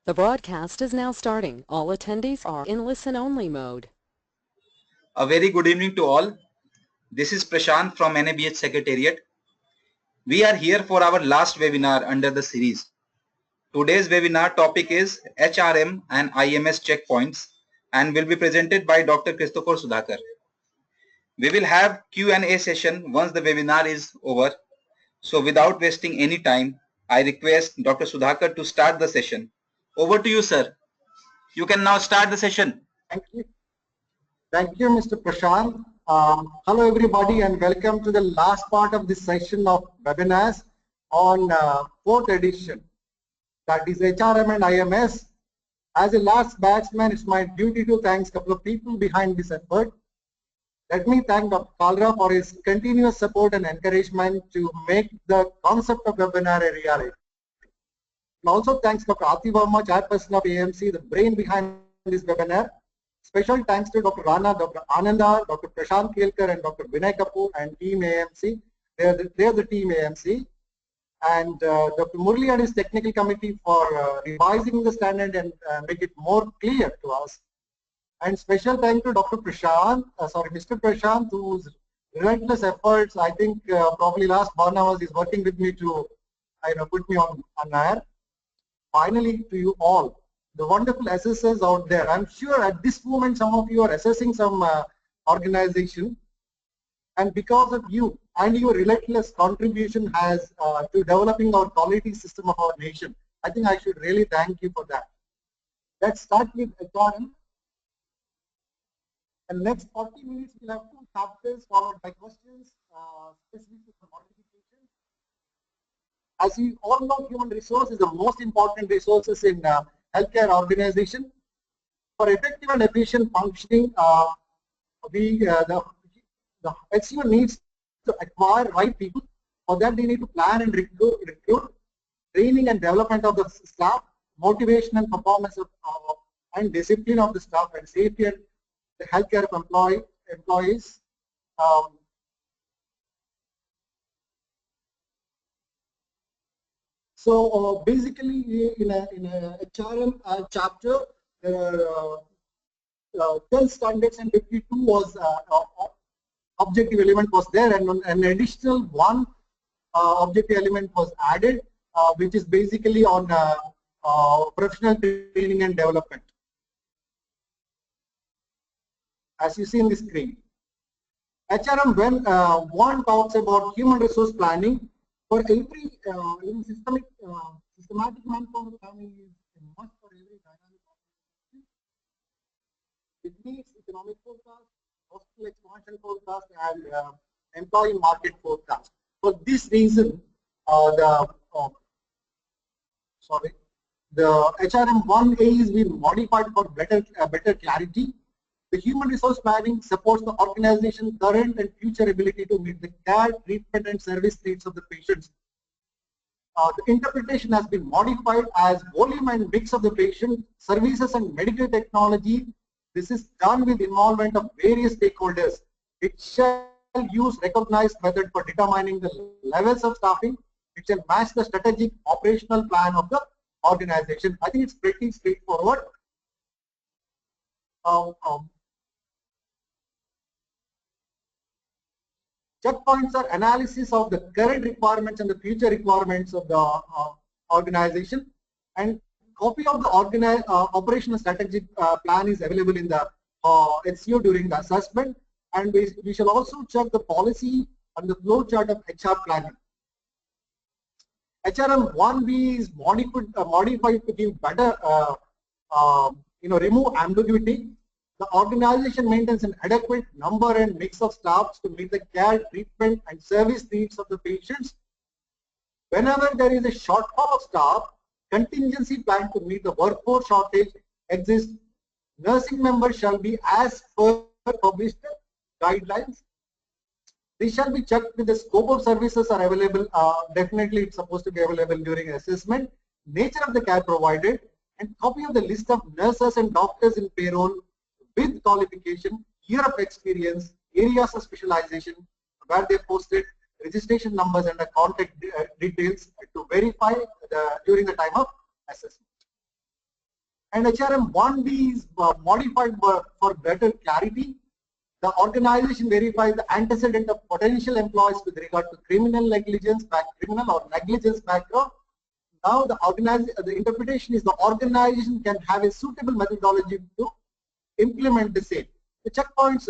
The broadcast is now starting. All attendees are in listen-only mode. A very good evening to all. This is Prashant from NABH Secretariat. We are here for our last webinar under the series. Today's webinar topic is HRM and IMS checkpoints and will be presented by Dr. Christopher Sudhakar. We will have Q&A session once the webinar is over. So without wasting any time, I request Dr. Sudhakar to start the session. Over to you, sir. You can now start the session. Thank you. Thank you, Mr. Prashant. Hello, everybody, and welcome to the last part of this session of webinars on fourth edition. That is HRM and IMS. As a last batsman, it's my duty to thank a couple of people behind this effort. Let me thank Dr. Kalra for his continuous support and encouragement to make the concept of webinar a reality. And also thanks Dr. Ati Verma, chairperson of AMC, the brain behind this webinar. Special thanks to Dr. Rana, Dr. Ananda, Dr. Prashant Kelkar, and Dr. Vinay Kapoor and Team AMC. They are the Team AMC. And Dr. Murli and his technical committee for revising the standard and make it more clear to us. And special thanks to Dr. Prashant, Mr. Prashant, whose relentless efforts, I think probably last 1 hour is working with me to put me on air. Finally, to you all, the wonderful assessors out there. I'm sure at this moment some of you are assessing some organization, and because of you and your relentless contribution has to developing our quality system of our nation, I think I should really thank you for that. Let's start with HRM. And next 40 minutes we'll have 2 chapters followed by questions specific to the modification. As you all know, human resource is the most important resources in healthcare organization. For effective and efficient functioning, the HCO needs to acquire right people. For that, they need to plan and recruit training and development of the staff, motivation and performance of, and discipline of the staff, and safety and the healthcare of employees. So basically, in a HRM chapter, there are 12 standards and 52 was objective element was there, and an additional 1 objective element was added, which is basically on professional training and development. As you see in the screen, HRM, when one talks about human resource planning, for every systematic manpower planning is a must for every dynamic organization. It needs economic forecast, hospital expansion forecast, and employee market forecast. For this reason, the HRM 1A is being modified for better clarity. The human resource planning supports the organization's current and future ability to meet the care, treatment, and service needs of the patients. The interpretation has been modified as volume and mix of the patient, services, and medical technology. This is done with involvement of various stakeholders. It shall use recognized method for determining the levels of staffing. It shall match the strategic operational plan of the organization. I think it's pretty straightforward. Checkpoints are analysis of the current requirements and the future requirements of the organization, and copy of the operational strategic plan is available in the HCO during the assessment, and we shall also check the policy and the flow chart of HR planning. HRM 1B is modified to give better, remove ambiguity. The organization maintains an adequate number and mix of staffs to meet the care, treatment, and service needs of the patients. Whenever there is a shortfall of staff, contingency plan to meet the workforce shortage exists. Nursing members shall be as per published guidelines. These shall be checked with the scope of services are available. Definitely, it's supposed to be available during assessment. Nature of the care provided, and copy of the list of nurses and doctors in payroll with qualification, year of experience, areas of specialization, where they posted registration numbers and the contact details to verify during the time of assessment. And HRM 1B is modified for better clarity. The organization verifies the antecedent of potential employees with regard to criminal or negligence background. Now the interpretation is the organization can have a suitable methodology to implement the same. The checkpoints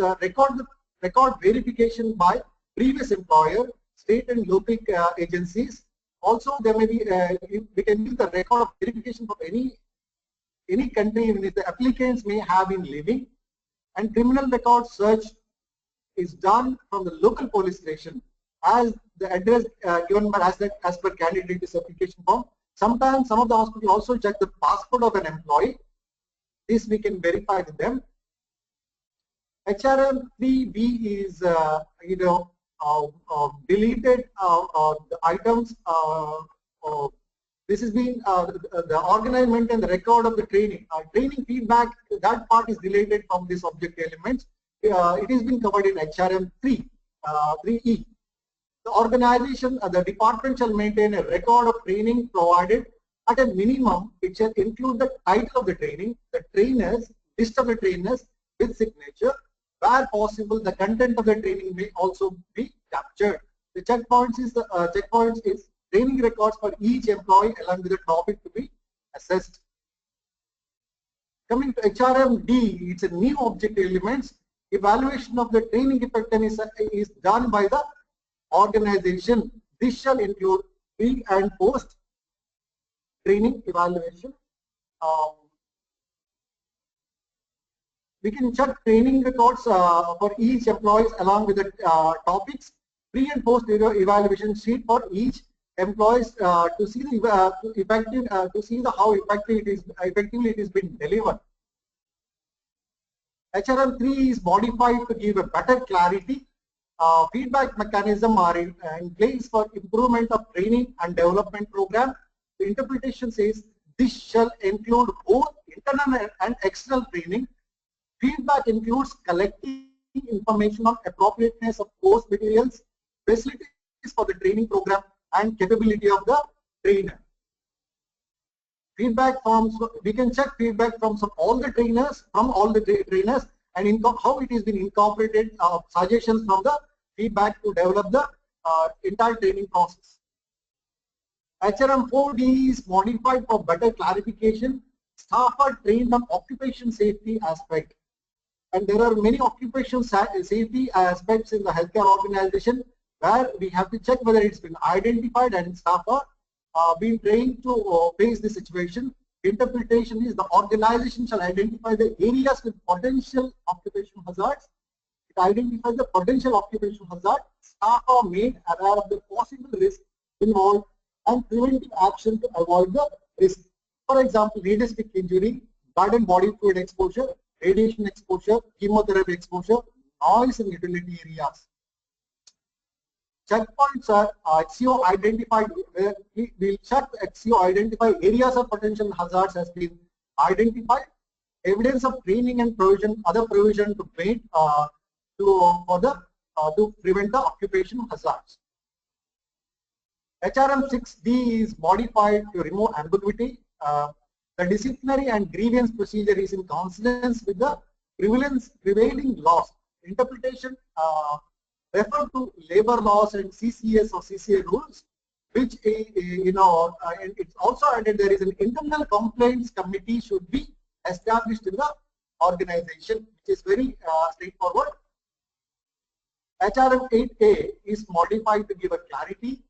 record verification by previous employer, state and local agencies. Also, there may be we can use the record of verification for any country in which the applicants may have been living, and criminal record search is done from the local police station as the address given as per candidate's application form. Sometimes some of the hospitals also check the passport of an employee. This we can verify with them. HRM 3B is deleted the items. This has been the organizement and the record of the training. Training feedback, that part is deleted from this object elements. It has been covered in HRM 3E. The organization, the department shall maintain a record of training provided. At a minimum, it shall include the title of the training, the trainers, list of the trainers with signature. Where possible, the content of the training may also be captured. The checkpoints is training records for each employee along with the topic to be assessed. Coming to HRM D, it's a new object elements. Evaluation of the training effectiveness is done by the organization. This shall include pre and post training evaluation. We can check training records for each employee along with the topics, pre and post evaluation sheet for each employees to see the how effectively it is being delivered. HRM 3 is modified to give a better clarity. Feedback mechanism are in place for improvement of training and development program. The interpretation says this shall include both internal and external training. Feedback includes collecting information on appropriateness of course materials, facilities for the training program, and capability of the trainer. Feedback forms, we can check feedback from all the trainers, and how it has been incorporated, suggestions from the feedback to develop the entire training process. HRM 4D is modified for better clarification. Staff are trained on occupation safety aspect. And there are many occupation safety aspects in the healthcare organization where we have to check whether it's been identified and staff are being trained to face the situation. Interpretation is the organization shall identify the areas with potential occupational hazards. It identifies the potential occupational hazard. Staff are made aware of the possible risk involved and preventive action to avoid the risk. For example, radiographic injury, blood and body fluid exposure, radiation exposure, chemotherapy exposure, noise in utility areas. Checkpoints are HCO identified. We'll check HCO identify areas of potential hazards has been identified. Evidence of training and provision, other provision to made to prevent the occupational hazards. HRM 6D is modified to remove ambiguity. The disciplinary and grievance procedure is in consonance with the prevailing laws. Interpretation refer to labor laws and CCS or CCA rules, which and it's also added there is an internal complaints committee should be established in the organization, which is very straightforward. HRM 8A is modified to give a clarity.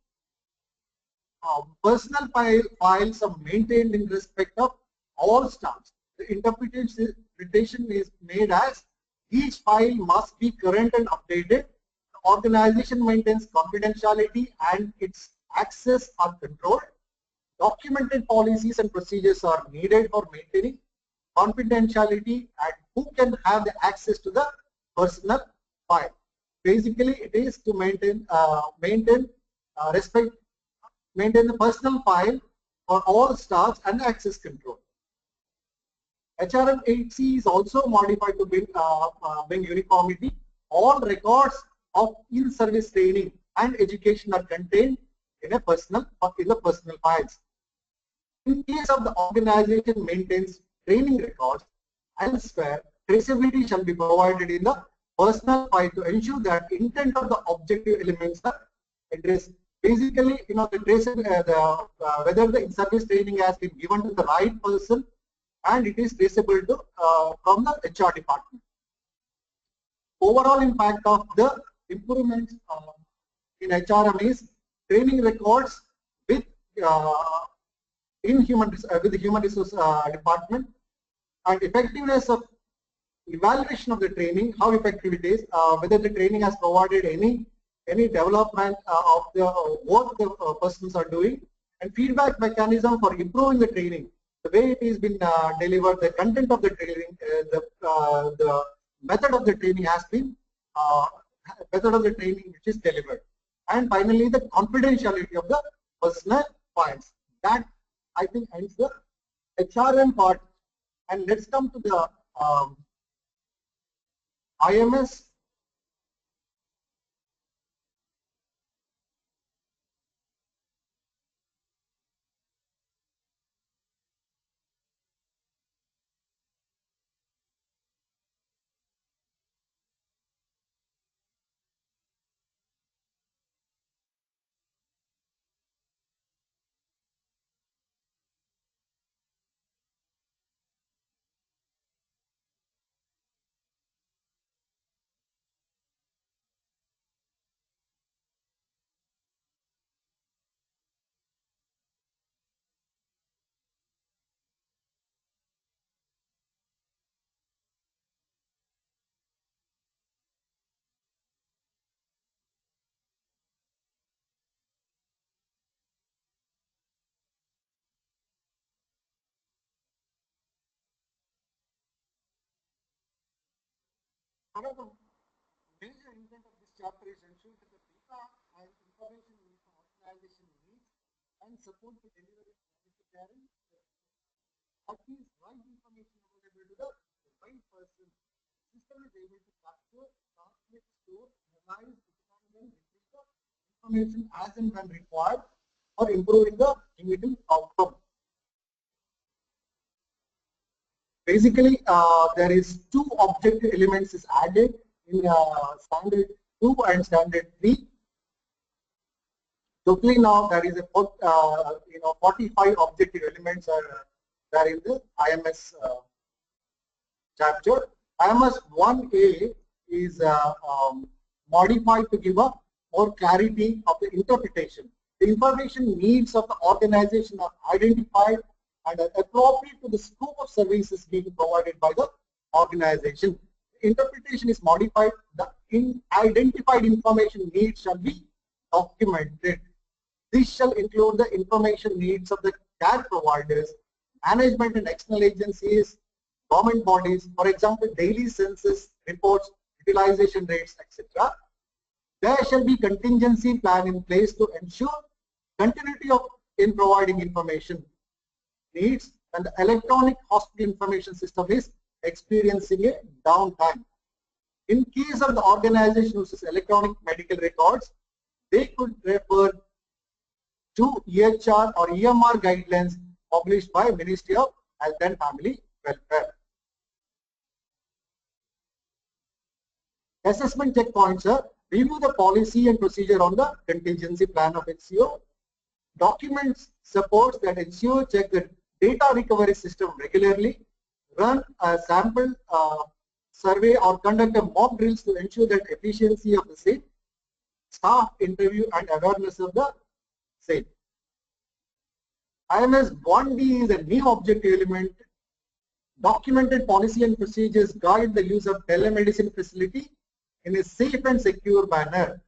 Personal files are maintained in respect of all staffs. The interpretation is made as each file must be current and updated. The organization maintains confidentiality and its access are controlled. Documented policies and procedures are needed for maintaining confidentiality and who can have the access to the personal file. Basically, it is to maintain the personal file for all staffs and access control. HRM 8C is also modified to bring uniformity. All records of in-service training and education are contained in the personal files. In case of the organization maintains training records elsewhere, traceability shall be provided in the personal file to ensure that intent of the objective elements are addressed. Basically, the traceable, whether the in-service training has been given to the right person and it is traceable to from the HR department. Overall impact of the improvements in HRM is training records with with the human resource department, and effectiveness of evaluation of the training, how effective it is, whether the training has provided any development of the work the persons are doing, and feedback mechanism for improving the training, the way it has been delivered, the content of the training, the method of the training has been which is delivered, and finally the confidentiality of the personal files. That I think ends the HRM part, and let's come to the IMS. One of the major intent of this chapter is ensure that the data and information organization needs and support the delivery of the parent. That is right information available to the right person. System is able to capture, transmit, store, analyze, determine, and retrieve the information as and when required for improving the immediate outcome. Basically, there is two objective elements is added in standard 2 and standard 3. Totally now there is a 45 objective elements are there in the IMS chapter. IMS 1A is modified to give a more clarity of the interpretation. The information needs of the organization are identified and are appropriate to the scope of services being provided by the organization. Interpretation is modified. The identified information needs shall be documented. This shall include the information needs of the care providers, management and external agencies, government bodies, for example, daily census reports, utilization rates, etc. There shall be contingency plan in place to ensure continuity in providing information needs, and the electronic hospital information system is experiencing a downtime. In case of the organization uses electronic medical records, they could refer to EHR or EMR guidelines published by Ministry of Health and Family Welfare. Assessment checkpoints are: review the policy and procedure on the contingency plan of HCO, documents supports that HCO check the data recovery system regularly, run a sample survey or conduct a mock drills to ensure that efficiency of the same, staff interview and awareness of the same. IMS 1D is a new objective element. Documented policy and procedures guide the use of telemedicine facility in a safe and secure manner.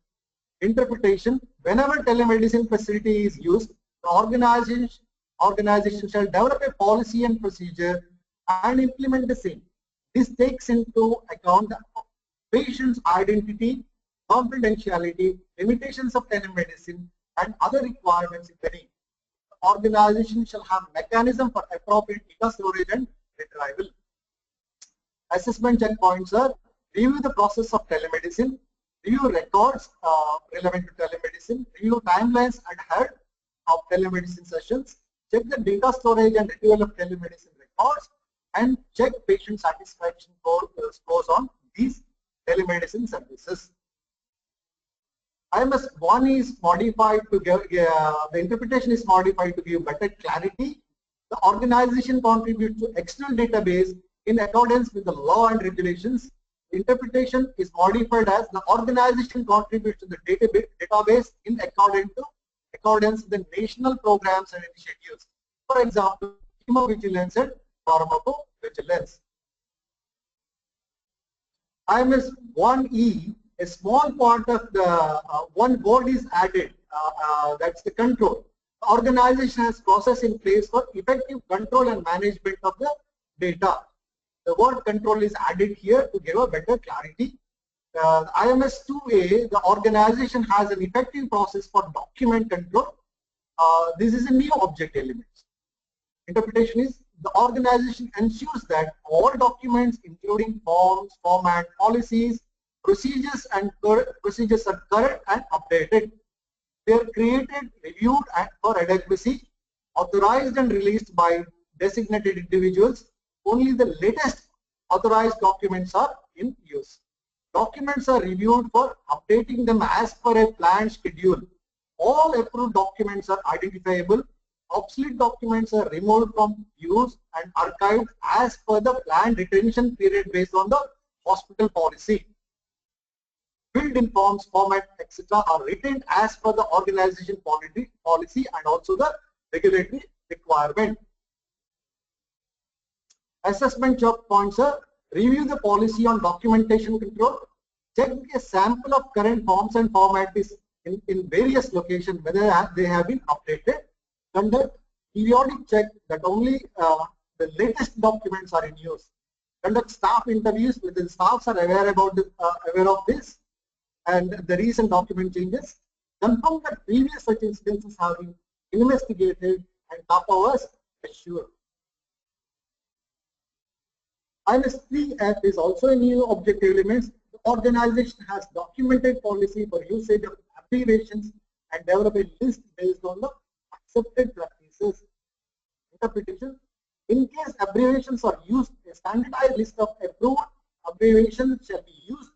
Interpretation: whenever telemedicine facility is used, the organization shall develop a policy and procedure and implement the same. This takes into account the patient's identity, confidentiality, limitations of telemedicine, and other requirements if any. The organization shall have mechanism for appropriate data storage and retrieval. Assessment checkpoints are: review the process of telemedicine, review records relevant to telemedicine, review timelines ahead of telemedicine sessions, check the data storage and retrieval of telemedicine records, and check patient satisfaction scores on these telemedicine services. IMS 1 is modified to give, the interpretation is modified to give better clarity. The organization contributes to external database in accordance with the law and regulations. Interpretation is modified as the organization contributes to the database in accordance with the national programs and initiatives. For example, hemovigilance and pharmacovigilance. IMS 1E, a small part of the one word is added, that's the control. The organization has process in place for effective control and management of the data. The word control is added here to give a better clarity. IMS 2A, the organization has an effective process for document control. This is a new object element. Interpretation is the organization ensures that all documents, including forms, format, policies, procedures are correct and updated. They are created, reviewed for adequacy, authorized and released by designated individuals. Only the latest authorized documents are in use. Documents are reviewed for updating them as per a planned schedule. All approved documents are identifiable. Obsolete documents are removed from use and archived as per the planned retention period based on the hospital policy. Filled-in forms, format, etc. are retained as per the organization policy and also the regulatory requirement. Assessment check points are review the policy on documentation control, check a sample of current forms and formats in various locations whether they have been updated, conduct periodic check that only the latest documents are in use, conduct staff interviews whether the staffs are aware of this and the recent document changes, confirm that previous such instances have been investigated and top hours assured. IMS 3F is also a new objective element. The organization has documented policy for usage of abbreviations and develop a list based on the accepted practices. Interpretation. In case abbreviations are used, a standardized list of approved abbreviations shall be used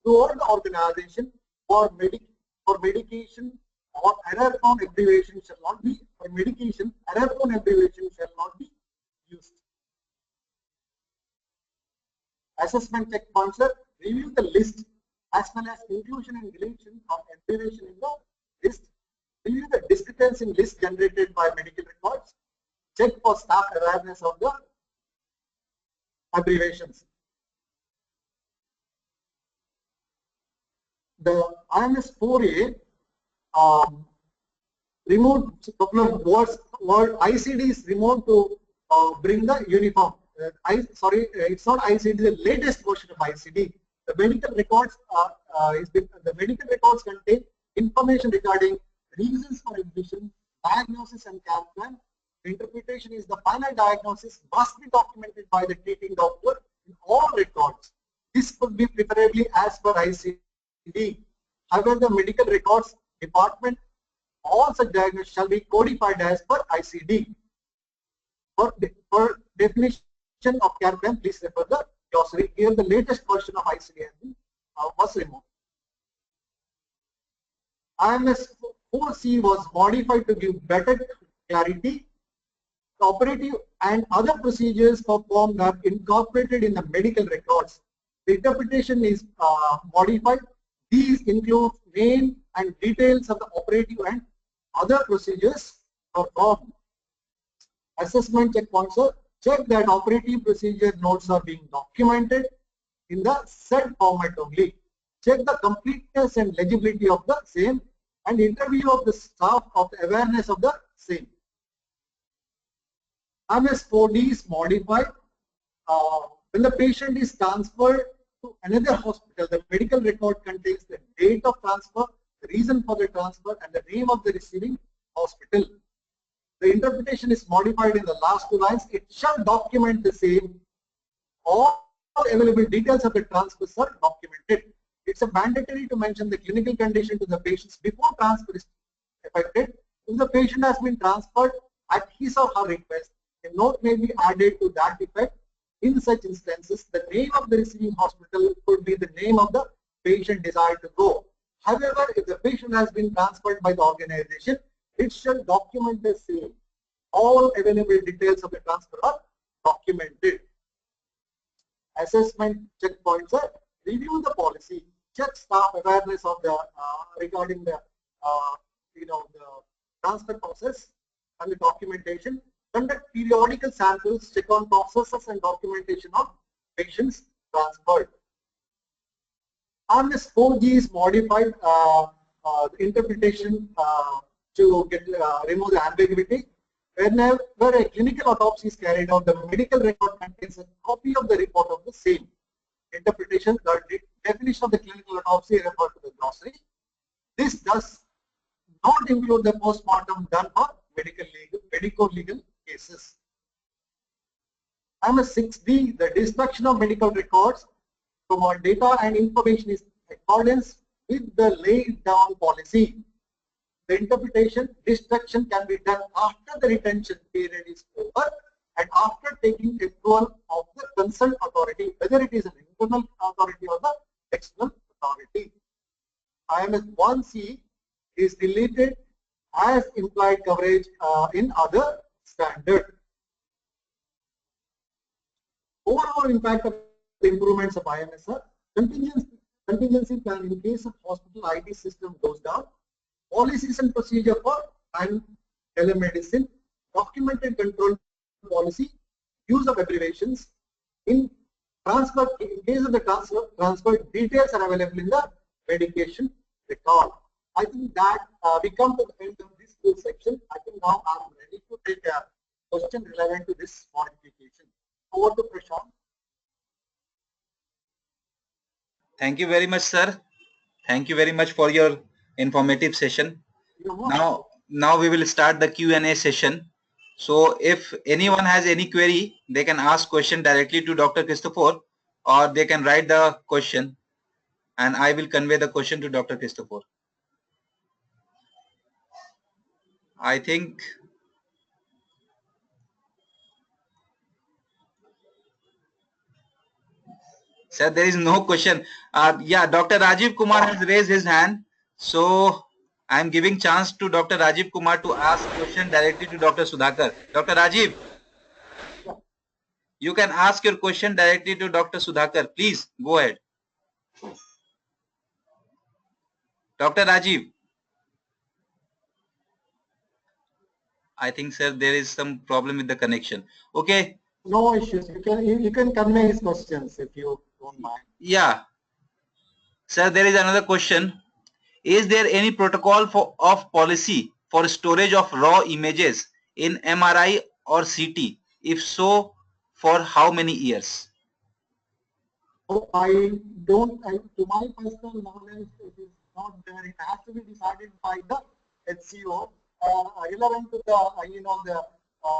throughout the organization for medication or error-prone abbreviation shall not be used. Assessment check points are review the list as well as inclusion and deletion of abbreviation in the list. Review the discrepancy in list generated by medical records. Check for staff awareness of the abbreviations. The IMS 4A removed a couple of words. Word ICD is removed to bring the uniform. It's not ICD, the latest version of ICD. The medical records contain information regarding reasons for admission, diagnosis and care plan. The interpretation is the final diagnosis must be documented by the treating doctor in all records. This could be preferably as per ICD. However, the medical records department, all such diagnosis shall be codified as per ICD. For definition of care plan, please refer the glossary. Here, the latest version of ICD was removed. IMS 4C was modified to give better clarity. The operative and other procedures performed are incorporated in the medical records. The interpretation is modified. These include name and details of the operative and other procedures performed. Assessment checkpoints are check that operative procedure notes are being documented in the said format only. Check the completeness and legibility of the same and interview of the staff of the awareness of the same. IMS 4D is modified. When the patient is transferred to another hospital, the medical record contains the date of transfer, the reason for the transfer, and the name of the receiving hospital. The interpretation is modified in the last two lines. It shall document the same. All available details of the transfers are documented. It's a mandatory to mention the clinical condition to the patients before transfer is effected. If the patient has been transferred at his or her request, a note may be added to that effect In such instances, the name of the receiving hospital could be the name of the patient desired to go. However, if the patient has been transferred by the organization, it shall document the same. All available details of the transfer are documented. Assessment checkpoints are: review the policy, check staff awareness of the regarding the the transfer process and the documentation, conduct periodical samples, check on processes and documentation of patients transferred. IMS 4G is modified interpretation to get remove the ambiguity. Whenever a clinical autopsy is carried out, the medical record contains a copy of the report of the same. Interpretation: the definition of the clinical autopsy referred to the glossary. This does not include the postmortem done for medico-legal cases. IMS 6D, the destruction of medical records from our data and information is in accordance with the laid down policy. The interpretation: destruction can be done after the retention period is over and after taking approval of the concerned authority, whether it is an internal authority or the external authority. IMS 1C is deleted as implied coverage in other standard. Overall impact of the improvements of IMS are: contingency plan in case of hospital IT system goes down, policies and procedure for time telemedicine, documented control policy, use of abbreviations. In case of the transfer, details are available in the medication record. I think that we come to the end of this full section. I think now I'm ready to take a question relevant to this modification. Over to Prashant. Thank you very much, sir. Thank you very much for your informative session. Now we will start the Q&A session. So if anyone has any query, they can ask question directly to Dr. Christopher, or they can write the question and I will convey the question to Dr. Christopher. I think sir, there is no question. Yeah, Dr. Rajiv Kumar has raised his hand. So I am giving chance to Dr. Rajiv Kumar to ask question directly to Dr. Sudhakar. Dr. Rajiv, you can ask your question directly to Dr. Sudhakar. Please go ahead. Dr. Rajiv. I think, sir, there is some problem with the connection. Okay. No issues. You can convey his questions if you don't mind. Yeah. Sir, there is another question. Is there any protocol of policy for storage of raw images in MRI or CT? If so, for how many years? Oh, I don't, to my personal knowledge, it is not there. It has to be decided by the HCO, relevant to the,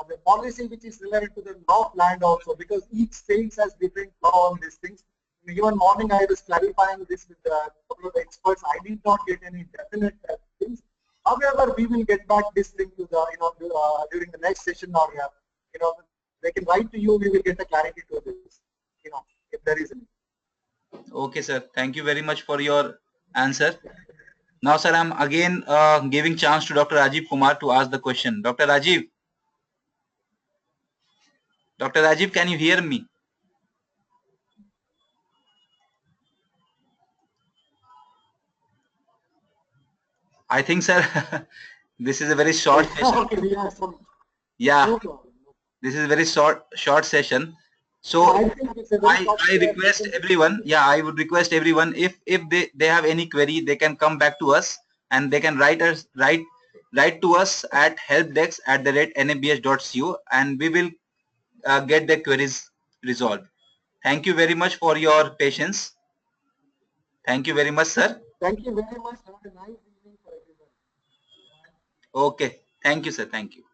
the policy which is relevant to the law of land also, because each state has different law on these things. Even morning I was clarifying this with a couple of experts. I did not get any definite things. However, we will get back this thing to the during the next session, or they can write to you. We will get a clarity to this. If there is any. Okay, sir. Thank you very much for your answer. Now, sir, I'm again giving chance to Dr. Rajiv Kumar to ask the question. Dr. Rajiv. Dr. Rajiv, can you hear me? I think, sir, this is a very short session. Okay, we have some. Yeah, no problem. This is a very short session. So I request everyone. Yeah, I would request everyone, if they have any query, they can come back to us and they can write to us at helpdesk@nabh.co and we will get the queries resolved. Thank you very much for your patience. Thank you very much, sir. Thank you very much. Have a nice evening for everyone. Okay. Thank you, sir. Thank you.